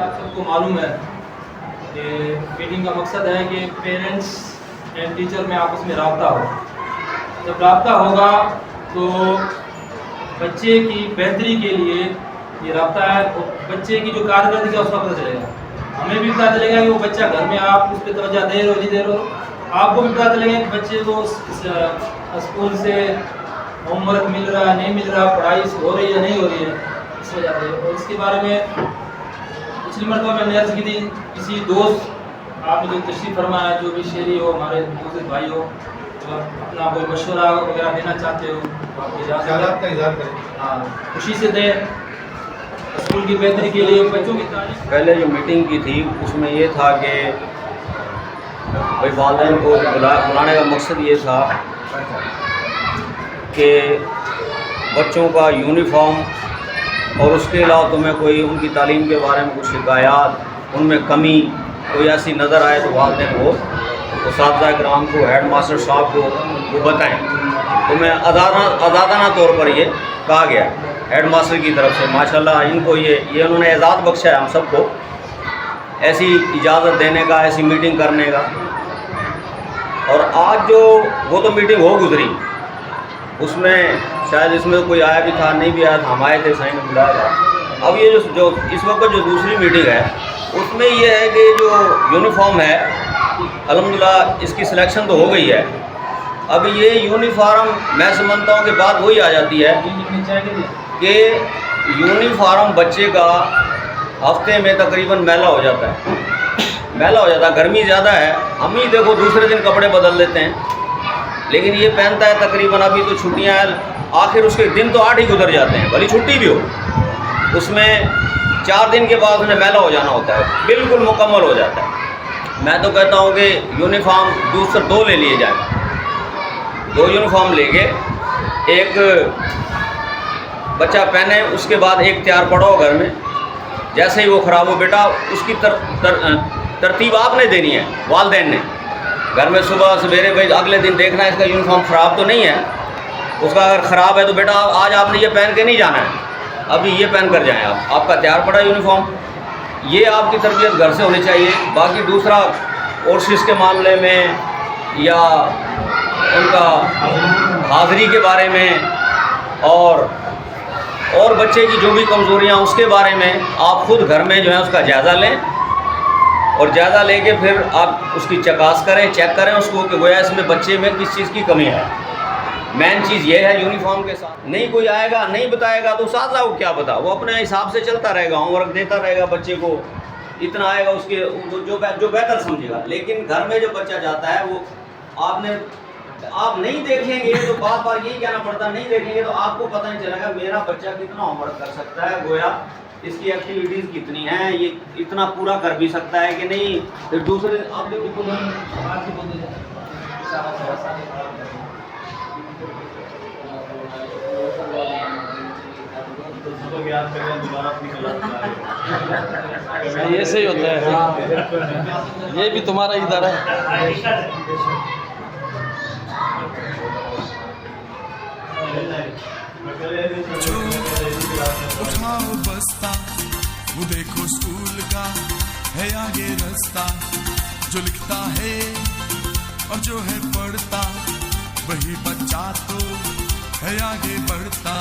आप सबको मालूम है कि मीटिंग का मकसद है कि पेरेंट्स एंड टीचर में आपस में रब्ता हो। जब रब्ता होगा तो बच्चे की बेहतरी के लिए ये रब्ता है, तो बच्चे की जो कारकर्दगी है उसका पता चलेगा। हमें भी पता चलेगा कि वो बच्चा घर में आप उस पर तवज्जो दे रहे हो नहीं दे रहे हो, आपको भी पता चलेगा कि बच्चे को स्कूल से होमवर्क मिल रहा है नहीं मिल रहा, पढ़ाई हो रही है नहीं हो रही है, इस वजह से। और इसके बारे में पिछली मरतबा मैंने अर्ज़ की थी, किसी दोस्त आपने जो तशरीफ़ फरमाया, जो भी शेरी हो, हमारे दूसरे भाई हो, तो अपना कोई मशवरा वगैरह देना चाहते हो तो आप इजाज़त करें। हाँ, खुशी से दें स्कूल की बेहतरी के लिए, बच्चों की तारीफ। पहले जो मीटिंग की थी उसमें ये था कि भाई वालिदैन को बुलाने का मकसद ये था कि बच्चों का यूनिफॉर्म और उसके अलावा तुम्हें कोई उनकी तालीम के बारे में कुछ शिकायत, उनमें कमी कोई ऐसी नज़र आए तो वालिदैन को, उस्ताद कराम को, हेड मास्टर साहब को वो बताएं। तो मैं आज़ादाना तौर पर ये कहा गया हेड मास्टर की तरफ से, माशाल्लाह इनको ये उन्होंने एजाज़ बख्शा है हम सबको ऐसी इजाज़त देने का, ऐसी मीटिंग करने का। और आज जो वो तो मीटिंग हो गुजरी, उसमें शायद इसमें कोई आया भी था नहीं भी आया था, हम आए थे, सही ने बुलाया था। अब ये जो इस वक्त जो दूसरी मीटिंग है उसमें ये है कि जो यूनिफॉर्म है अल्हम्दुलिल्लाह इसकी सिलेक्शन तो हो गई है। अब ये यूनिफॉर्म मैं समझता हूँ कि बात वही आ जाती है कि यूनिफॉर्म बच्चे का हफ्ते में तकरीबन मैला हो जाता है, गर्मी ज़्यादा है, हम ही देखो दूसरे दिन कपड़े बदल लेते हैं, लेकिन ये पहनता है तकरीबन, अभी तो छुट्टियाँ हैं, आखिर उसके दिन तो 8 ही गुजर जाते हैं, भली छुट्टी भी हो, उसमें 4 दिन के बाद उन्हें मैला हो जाना होता है, बिल्कुल मुकम्मल हो जाता है। मैं तो कहता हूँ कि यूनिफॉर्म दूसरे 2 ले लिए जाए, 2 यूनिफॉर्म लेके एक बच्चा पहने, उसके बाद एक तैयार पड़ा हो घर में, जैसे ही वो ख़राब हो बेटा उसकी तरतीब आपने देनी है, वालिदैन ने घर में सुबह सवेरे भाई अगले दिन देखना है इसका यूनिफॉर्म ख़राब तो नहीं है, उसका अगर ख़राब है तो बेटा आज आपने ये पहन के नहीं जाना है, अभी ये पहन कर जाएँ आप, आपका तैयार पड़ा यूनिफॉर्म। ये आपकी तरबियत घर से होनी चाहिए। बाकी दूसरा कोर्सेज़ के मामले में या उनका हाज़िरी के बारे में और बच्चे की जो भी कमज़ोरियाँ उसके बारे में आप ख़ुद घर में जो है उसका जायज़ा लें, और जायज़ा लेके फिर आप उसकी चकास करें, चेक करें उसको कि गोया इसमें बच्चे में किस चीज़ की कमी है। मेन चीज़ ये है यूनिफॉर्म के साथ नहीं कोई आएगा नहीं बताएगा तो साथ वो क्या बता, वो अपने हिसाब से चलता रहेगा, होमवर्क देता रहेगा बच्चे को, इतना आएगा उसके जो बेहतर समझेगा। लेकिन घर में जो बच्चा जाता है वो आप नहीं देखेंगे तो बार यही कहना पड़ता है, नहीं देखेंगे तो आपको पता नहीं चलेगा मेरा बच्चा कितना होमवर्क कर सकता है, गोया इसकी एक्टिविटीज़ कितनी हैं, ये इतना पूरा कर भी सकता है कि नहीं। फिर दूसरे आप ये सही होता है, ये भी तुम्हारा इधर है। जो उठाओ बस्ता वो देखो स्कूल का है आगे रास्ता, जो लिखता है और जो है पढ़ता वही बच्चा तो है आगे बढ़ता।